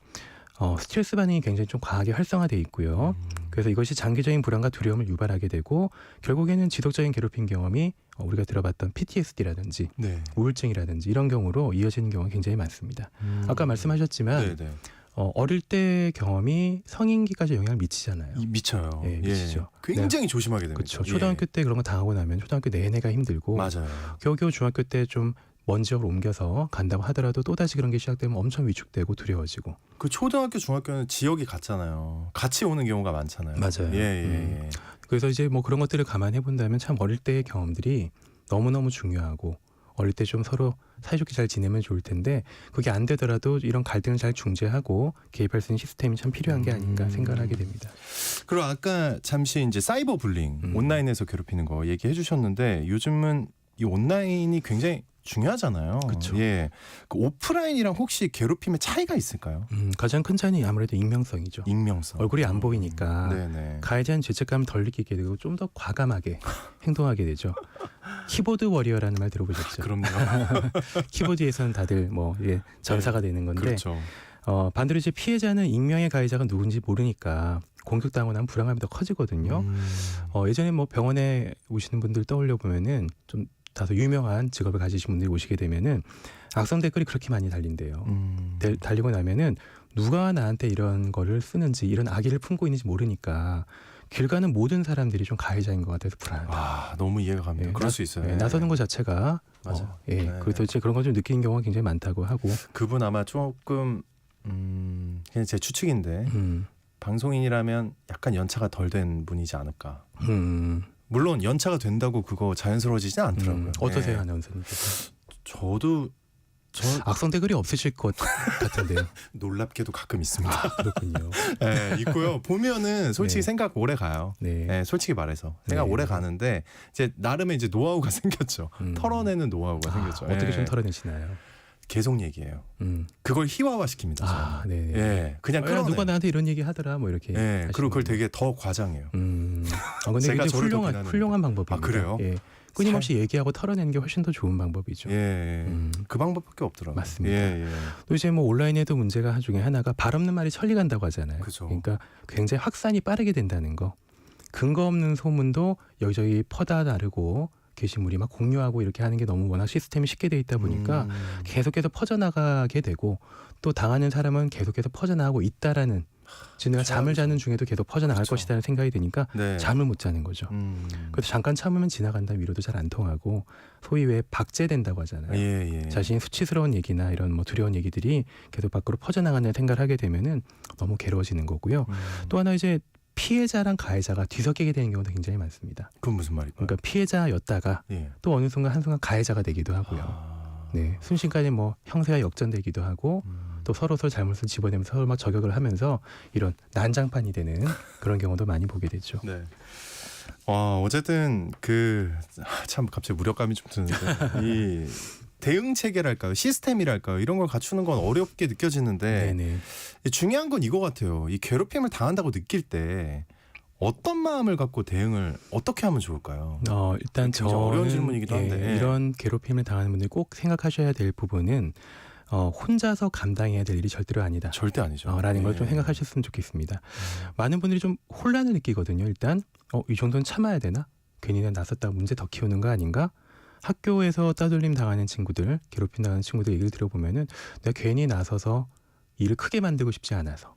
스트레스 반응이 굉장히 좀 과하게 활성화돼 있고요. 그래서 이것이 장기적인 불안과 두려움을 유발하게 되고 결국에는 지속적인 괴롭힘 경험이 우리가 들어봤던 PTSD라든지 네. 우울증이라든지 이런 경우로 이어지는 경우가 굉장히 많습니다. 아까 말씀하셨지만 네네. 어릴 때 경험이 성인기까지 영향을 미치잖아요. 미쳐요. 예, 미치죠. 굉장히 조심하게 됩니다. 그렇죠. 초등학교 때 그런 거 당하고 나면 초등학교 내내가 힘들고 맞아요. 겨우겨우 중학교 때 좀 먼 지역으로 옮겨서 간다고 하더라도 또다시 그런 게 시작되면 엄청 위축되고 두려워지고. 그 초등학교, 중학교는 지역이 같잖아요. 같이 오는 경우가 많잖아요. 맞아요. 예. 그래서 이제 뭐 그런 것들을 감안해 본다면 참 어릴 때의 경험들이 너무너무 중요하고 어릴 때 좀 서로 사이좋게 잘 지내면 좋을 텐데 그게 안 되더라도 이런 갈등을 잘 중재하고 개입할 수 있는 시스템이 참 필요한 게 아닌가 생각을 하게 됩니다. 그리고 아까 잠시 이제 사이버 불링, 온라인에서 괴롭히는 거 얘기해 주셨는데 요즘은 이 온라인이 굉장히 중요하잖아요. 그쵸. 예. 그 오프라인이랑 혹시 괴롭힘의 차이가 있을까요? 가장 큰 차이는 아무래도 익명성이죠. 익명성. 얼굴이 안 보이니까 네네. 가해자는 죄책감을 덜 느끼게 되고 좀 더 과감하게 행동하게 되죠. 키보드 워리어라는 말 들어보셨죠? 그럼요. 키보드에서는 다들 뭐 전사가 되는 건데 그렇죠. 반대로 이제 피해자는 익명의 가해자가 누군지 모르니까 공격당하고 나면 불안감이 더 커지거든요. 예전에 뭐 병원에 오시는 분들 떠올려 보면은 좀 다소 유명한 직업을 가지신 분들이 오시게 되면은 악성 댓글이 그렇게 많이 달린대요. 달리고 나면은 누가 나한테 이런 거를 쓰는지 이런 악의를 품고 있는지 모르니까 길 가는 모든 사람들이 좀 가해자인 것 같아서 불안하다. 아, 너무 이해가 갑니다. 그럴 수 있어요. 나서는 것 자체가 맞아요. 그래서 이제 그런 걸 좀 느끼는 경우가 굉장히 많다고 하고. 그분 아마 조금 그냥 제 추측인데 방송인이라면 약간 연차가 덜 된 분이지 않을까. 물론 연차가 된다고 그거 자연스러워지진 않더라고요. 어떠세요, 아나운서님께서? 저도 악성 댓글이 없으실 것 같은데요. 놀랍게도 가끔 있습니다. 그렇군요. 네, 있고요. 보면은 솔직히 네. 생각 오래 가요. 네. 네, 솔직히 말해서 생각 네. 오래 가는데 이제 나름의 이제 노하우가 생겼죠. 털어내는 노하우가 생겼죠. 어떻게 예. 좀 털어내시나요? 계속 얘기해요. 음. 그걸 희화화시킵니다. 저는. 네. 예, 그냥 야, 끌어내. 누가 나한테 이런 얘기 하더라, 뭐 이렇게. 예, 그리고 그걸 하시는군요. 되게 더 과장해요. 근데 제가 굉장히 저를 더 훌륭한 비난합니다. 훌륭한 방법입니다. 아, 그래요? 예. 끊임없이 얘기하고 털어내는 게 훨씬 더 좋은 방법이죠. 예, 음. 그 방법밖에 없더라고요. 맞습니다. 예, 예. 또 이제 뭐 온라인에도 문제가 중에 하나가 발 없는 말이 천리 간다고 하잖아요. 그죠. 그러니까 굉장히 확산이 빠르게 된다는 거. 근거 없는 소문도 여기저기 퍼다 나르고 게시물이 막 공유하고 이렇게 하는 게 너무 워낙 시스템이 쉽게 돼 있다 보니까 계속해서 퍼져나가게 되고 또 당하는 사람은 계속해서 퍼져나가고 있다라는 지금 내가 잠을 자는 중에도 계속 퍼져나갈 그렇죠. 것이라는 생각이 드니까 네. 잠을 못 자는 거죠. 그래서 잠깐 참으면 지나간다 위로도 잘 안 통하고 소위 왜 박제된다고 하잖아요. 예, 예. 자신이 수치스러운 얘기나 이런 뭐 두려운 얘기들이 계속 밖으로 퍼져나가는 생각을 하게 되면은 너무 괴로워지는 거고요. 또 하나 이제 피해자랑 가해자가 뒤섞이게 되는 경우도 굉장히 많습니다. 그건 무슨 말일까요? 그러니까 피해자였다가 예. 또 어느 순간 한순간 가해자가 되기도 하고요. 아. 네, 순식간에 뭐 형세가 역전되기도 하고 또 서로 잘못을 집어내면서 서로 막 저격을 하면서 이런 난장판이 되는 그런 경우도 많이 보게 되죠. 네. 어쨌든 참 갑자기 무력감이 좀 드는데 이 대응 체계랄까요, 시스템이랄까요, 이런 걸 갖추는 건 어렵게 느껴지는데 네네. 중요한 건 이거 같아요. 이 괴롭힘을 당한다고 느낄 때 어떤 마음을 갖고 대응을 어떻게 하면 좋을까요? 일단 굉장히 저는 어려운 질문이기도 한데. 이런 괴롭힘을 당하는 분들이 꼭 생각하셔야 될 부분은 혼자서 감당해야 될 일이 절대로 아니다. 절대 아니죠. 라는 걸 좀 예. 생각하셨으면 좋겠습니다. 많은 분들이 좀 혼란을 느끼거든요. 일단 이 정도는 참아야 되나? 괜히 내가 나섰다가 문제 더 키우는 거 아닌가? 학교에서 따돌림 당하는 친구들, 괴롭힘 당하는 친구들 얘기를 들어보면은 내가 괜히 나서서 일을 크게 만들고 싶지 않아서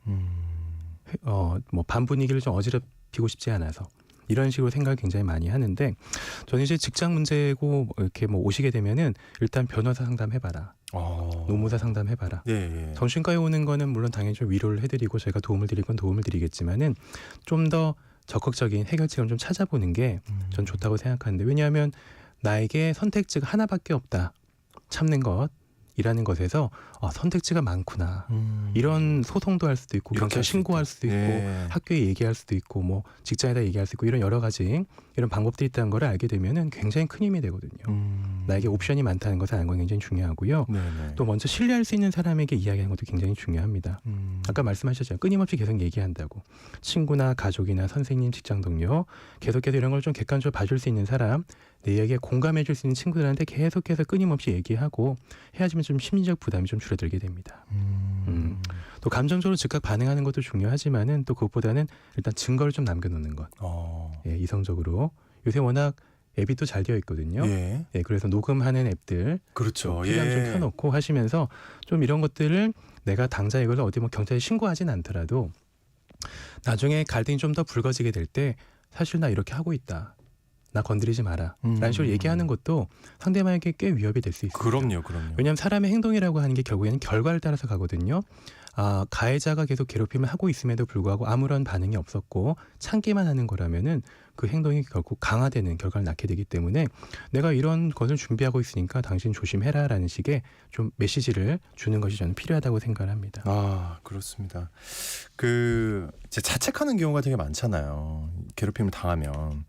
뭐 반 분위기를 좀 어지럽히고 싶지 않아서 이런 식으로 생각을 굉장히 많이 하는데 저는 이제 직장 문제고 이렇게 뭐 오시게 되면은 일단 변호사 상담해봐라. 노무사 상담해봐라. 예, 예. 정신과에 오는 거는 물론 당연히 좀 위로를 해드리고 저희가 도움을 드릴 건 도움을 드리겠지만은 좀 더 적극적인 해결책을 좀 찾아보는 게 전 좋다고 생각하는데 왜냐하면 나에게 선택지가 하나밖에 없다. 참는 것이라는 것에서 선택지가 많구나. 이런 소송도 할 수도 있고 이렇게 경찰 할 수 신고할 있다. 수도 있고 예. 학교에 얘기할 수도 있고 뭐 직장에다 얘기할 수 있고 이런 여러 가지 이런 방법들이 있다는 걸 알게 되면은 굉장히 큰 힘이 되거든요. 나에게 옵션이 많다는 것을 아는 건 굉장히 중요하고요. 네네. 또 먼저 신뢰할 수 있는 사람에게 이야기하는 것도 굉장히 중요합니다. 아까 말씀하셨잖아요. 끊임없이 계속 얘기한다고. 친구나 가족이나 선생님, 직장 동료 계속해서 이런 걸 좀 객관적으로 봐줄 수 있는 사람, 내 이야기에 공감해 줄 수 있는 친구들한테 계속해서 끊임없이 얘기하고 해야지만 좀 심리적 부담이 좀 줄어들게 됩니다. 또 감정적으로 즉각 반응하는 것도 중요하지만은 또 그것보다는 일단 증거를 좀 남겨놓는 것. 예, 이성적으로. 요새 워낙 앱이 또 잘 되어 있거든요. 예. 예, 그래서 녹음하는 앱들 그렇죠. 필요하면 예. 좀 켜놓고 하시면서 좀 이런 것들을 내가 당장 이걸 어디 뭐 경찰에 신고하진 않더라도 나중에 갈등이 좀 더 불거지게 될 때 사실 나 이렇게 하고 있다. 나 건드리지 마라. 라는 식으로 얘기하는 것도 상대방에게 꽤 위협이 될 수 있습니다. 그럼요. 왜냐하면 사람의 행동이라고 하는 게 결국에는 결과를 따라서 가거든요. 가해자가 계속 괴롭힘을 하고 있음에도 불구하고 아무런 반응이 없었고 참기만 하는 거라면은 그 행동이 결국 강화되는 결과를 낳게 되기 때문에 내가 이런 것을 준비하고 있으니까 당신 조심해라라는 식의 좀 메시지를 주는 것이 저는 필요하다고 생각을 합니다. 그렇습니다. 이제 자책하는 경우가 되게 많잖아요. 괴롭힘을 당하면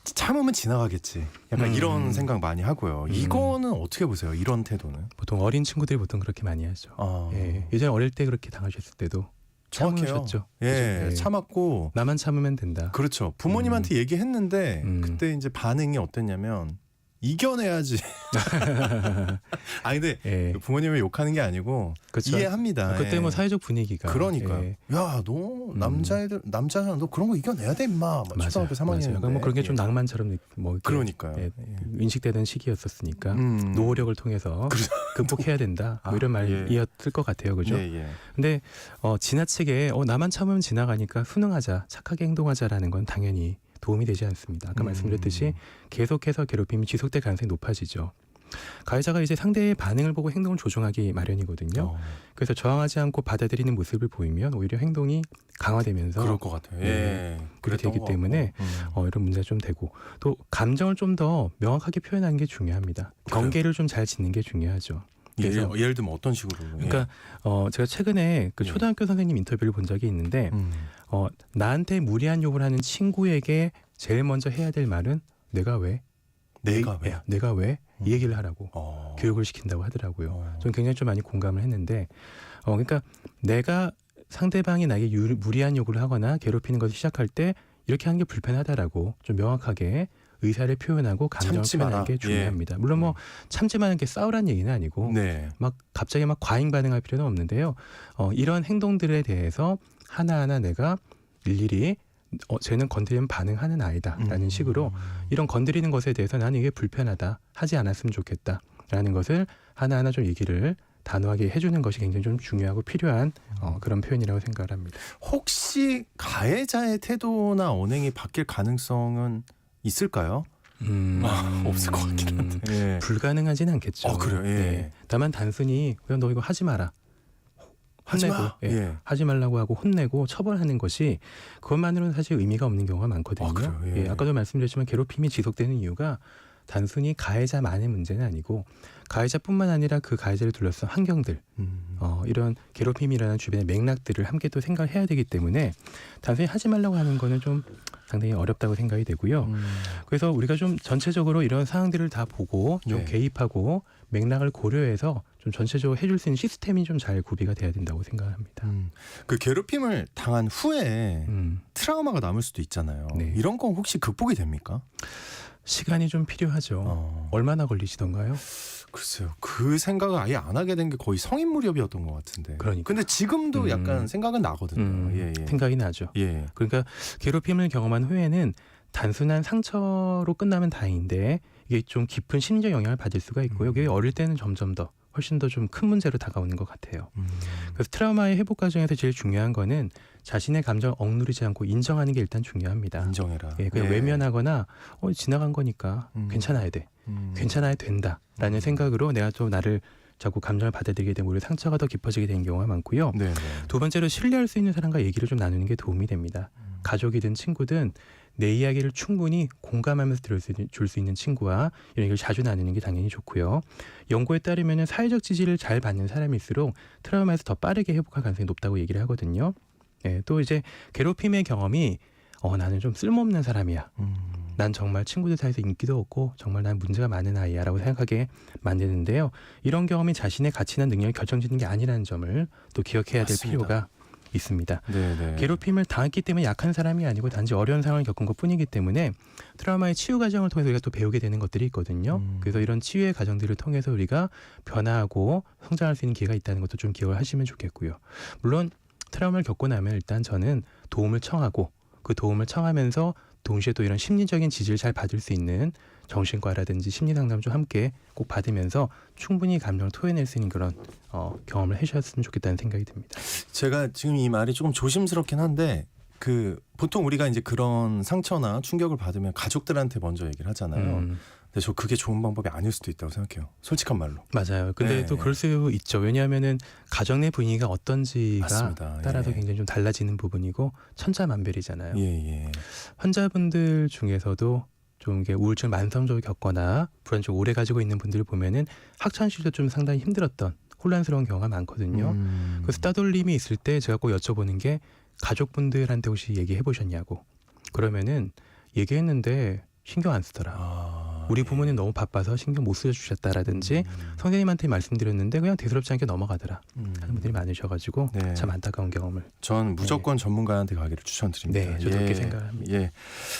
참으면 지나가겠지. 약간 이런 생각 많이 하고요. 이거는 어떻게 보세요? 이런 태도는? 보통 어린 친구들이 보통 그렇게 많이 하죠. 예, 예전에 어릴 때 그렇게 당하셨을 때도 정확해요. 참으셨죠. 예, 그죠? 참았고. 나만 참으면 된다. 그렇죠. 부모님한테 얘기했는데 그때 이제 반응이 어땠냐면 이겨내야지. 근데 예. 부모님을 욕하는 게 아니고 그렇죠. 이해합니다. 그때 뭐 예. 사회적 분위기가 그러니까 예. 야, 너 남자잖아. 너 그런 거 이겨내야 돼, 임마. 초등학교 3학년인데. 약간 뭐 그런 게 좀 낭만처럼 뭐 이렇게 그러니까요. 예, 인식되던 시기였었으니까 음. 노력을 통해서 극복해야 된다. 뭐 이런 말이었을 것 같아요, 그죠? 예. 근데 지나치게 나만 참으면 지나가니까 순응하자, 착하게 행동하자라는 건 당연히 도움이 되지 않습니다. 아까 말씀드렸듯이 계속해서 괴롭힘이 지속될 가능성이 높아지죠. 가해자가 이제 상대의 반응을 보고 행동을 조정하기 마련이거든요. 그래서 저항하지 않고 받아들이는 모습을 보이면 오히려 행동이 강화되면서 그럴 것 같아요. 예. 그렇게 되기 때문에 이런 문제가 좀 되고 또 감정을 좀 더 명확하게 표현하는 게 중요합니다. 경계를 좀 잘 짓는 게 중요하죠. 그래서 예를 들면 어떤 식으로? 그러니까 제가 최근에 그 초등학교 선생님 인터뷰를 본 적이 있는데 나한테 무리한 욕을 하는 친구에게 제일 먼저 해야 될 말은 내가 왜? 내가 왜? 이 얘기를 하라고 교육을 시킨다고 하더라고요. 저는 굉장히 좀 많이 공감을 했는데 그러니까 내가 상대방이 나에게 무리한 욕을 하거나 괴롭히는 것을 시작할 때 이렇게 하는 게 불편하다라고 좀 명확하게 의사를 표현하고 감정을 참지 표현하는 마라. 게 중요합니다. 물론 뭐 참지 마는 게 싸우라는 얘기는 아니고 네. 막 갑자기 막 과잉 반응할 필요는 없는데요. 이런 행동들에 대해서 하나하나 내가 일일이 쟤는 건드리면 반응하는 아이다라는 식으로 이런 건드리는 것에 대해서 나는 이게 불편하다, 하지 않았으면 좋겠다라는 것을 하나하나 좀 얘기를 단호하게 해주는 것이 굉장히 좀 중요하고 필요한 그런 표현이라고 생각을 합니다. 혹시 가해자의 태도나 언행이 바뀔 가능성은 있을까요? 없을 것 같긴 한데. 예. 불가능하지는 않겠죠. 그래요. 예. 네. 다만 단순히 그냥 너 이거 하지 마라. 하지 혼내고, 마. 예. 예. 하지 말라고 하고 혼내고 처벌하는 것이 그것만으로는 사실 의미가 없는 경우가 많거든요. 그래요? 예. 아까도 말씀드렸지만 괴롭힘이 지속되는 이유가 단순히 가해자만의 문제는 아니고 가해자뿐만 아니라 그 가해자를 둘러싼 환경들, 이런 괴롭힘이라는 주변의 맥락들을 함께 또 생각을 해야 되기 때문에 단순히 하지 말라고 하는 거는 좀 상당히 어렵다고 생각이 되고요. 그래서 우리가 좀 전체적으로 이런 상황들을 다 보고 좀 네. 개입하고 맥락을 고려해서 좀 전체적으로 해줄 수 있는 시스템이 좀 잘 구비가 돼야 된다고 생각합니다. 그 괴롭힘을 당한 후에 트라우마가 남을 수도 있잖아요. 네. 이런 건 혹시 극복이 됩니까? 시간이 좀 필요하죠. 얼마나 걸리시던가요? 글쎄요. 그 생각을 아예 안 하게 된 게 거의 성인 무렵이었던 것 같은데. 그러니까. 근데 지금도 약간 생각은 나거든요. 예. 생각이 나죠. 예. 그러니까 괴롭힘을 경험한 후에는 단순한 상처로 끝나면 다행인데 이게 좀 깊은 심리적 영향을 받을 수가 있고요. 이게 어릴 때는 점점 더 훨씬 더 좀 큰 문제로 다가오는 것 같아요. 그래서 트라우마의 회복 과정에서 제일 중요한 거는 자신의 감정을 억누르지 않고 인정하는 게 일단 중요합니다. 인정해라. 예, 그냥 외면하거나 지나간 거니까 괜찮아야 돼. 괜찮아야 된다라는 생각으로 내가 좀 나를 자꾸 감정을 받아들이게 되면 오히려 상처가 더 깊어지게 되는 경우가 많고요. 네. 두 번째로 신뢰할 수 있는 사람과 얘기를 좀 나누는 게 도움이 됩니다. 가족이든 친구든 내 이야기를 충분히 공감하면서 줄 수 있는 친구와 이런 얘기를 자주 나누는 게 당연히 좋고요. 연구에 따르면 사회적 지지를 잘 받는 사람일수록 트라우마에서 더 빠르게 회복할 가능성이 높다고 얘기를 하거든요. 예, 또 이제 괴롭힘의 경험이 나는 좀 쓸모없는 사람이야. 난 정말 친구들 사이에서 인기도 없고 정말 난 문제가 많은 아이야 라고 생각하게 만드는데요. 이런 경험이 자신의 가치나 능력을 결정짓는 게 아니라는 점을 또 기억해야 될 맞습니다. 필요가 있습니다. 네. 괴롭힘을 당했기 때문에 약한 사람이 아니고 단지 어려운 상황을 겪은 것뿐이기 때문에 트라우마의 치유 과정을 통해서 우리가 또 배우게 되는 것들이 있거든요. 그래서 이런 치유의 과정들을 통해서 우리가 변화하고 성장할 수 있는 기회가 있다는 것도 좀 기억을 하시면 좋겠고요. 물론 트라우마를 겪고 나면 일단 저는 도움을 청하고 그 도움을 청하면서 동시에 또 이런 심리적인 지지를 잘 받을 수 있는 정신과라든지 심리상담 좀 함께 꼭 받으면서 충분히 감정을 토해낼 수 있는 그런 경험을 해주셨으면 좋겠다는 생각이 듭니다. 제가 지금 이 말이 조금 조심스럽긴 한데 보통 우리가 이제 그런 상처나 충격을 받으면 가족들한테 먼저 얘기를 하잖아요. 근데 저 그게 좋은 방법이 아닐 수도 있다고 생각해요. 솔직한 말로. 맞아요. 근데 네. 또 그럴 수 있죠. 왜냐하면은 가정 내 분위기가 어떤지가 맞습니다. 따라서 예. 굉장히 좀 달라지는 부분이고 천차만별이잖아요. 예. 환자분들 중에서도 좀 이게 우울증 만성적으로 겪거나 불안증 오래 가지고 있는 분들을 보면은 학창 시절도 좀 상당히 힘들었던 혼란스러운 경우가 많거든요. 그래서 따돌림이 있을 때 제가 꼭 여쭤보는 게 가족분들한테 혹시 얘기해 보셨냐고. 그러면은 얘기했는데 신경 안 쓰더라. 우리 부모님 너무 바빠서 신경 못 써주셨다라든지 선생님한테 말씀드렸는데 그냥 대수롭지 않게 넘어가더라 하는 분들이 많으셔가지고 네. 참 안타까운 경험을. 전 무조건 전문가한테 가기를 추천드립니다. 네, 저도 그렇게 생각합니다. 예.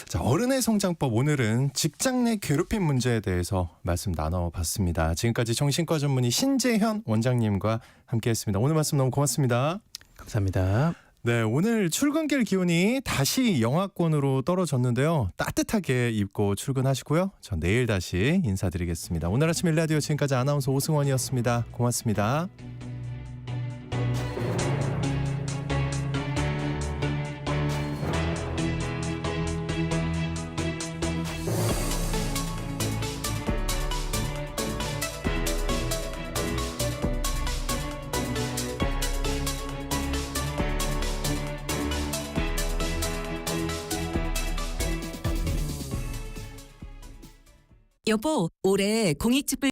자, 어른의 성장법 오늘은 직장 내 괴롭힘 문제에 대해서 말씀 나눠봤습니다. 지금까지 정신과 전문의 신재현 원장님과 함께했습니다. 오늘 말씀 너무 고맙습니다. 감사합니다. 네, 오늘 출근길 기온이 다시 영하권으로 떨어졌는데요. 따뜻하게 입고 출근하시고요. 전 내일 다시 인사드리겠습니다. 오늘 아침 일라디오 지금까지 아나운서 오승원이었습니다. 고맙습니다. 여보, 올해 공익집불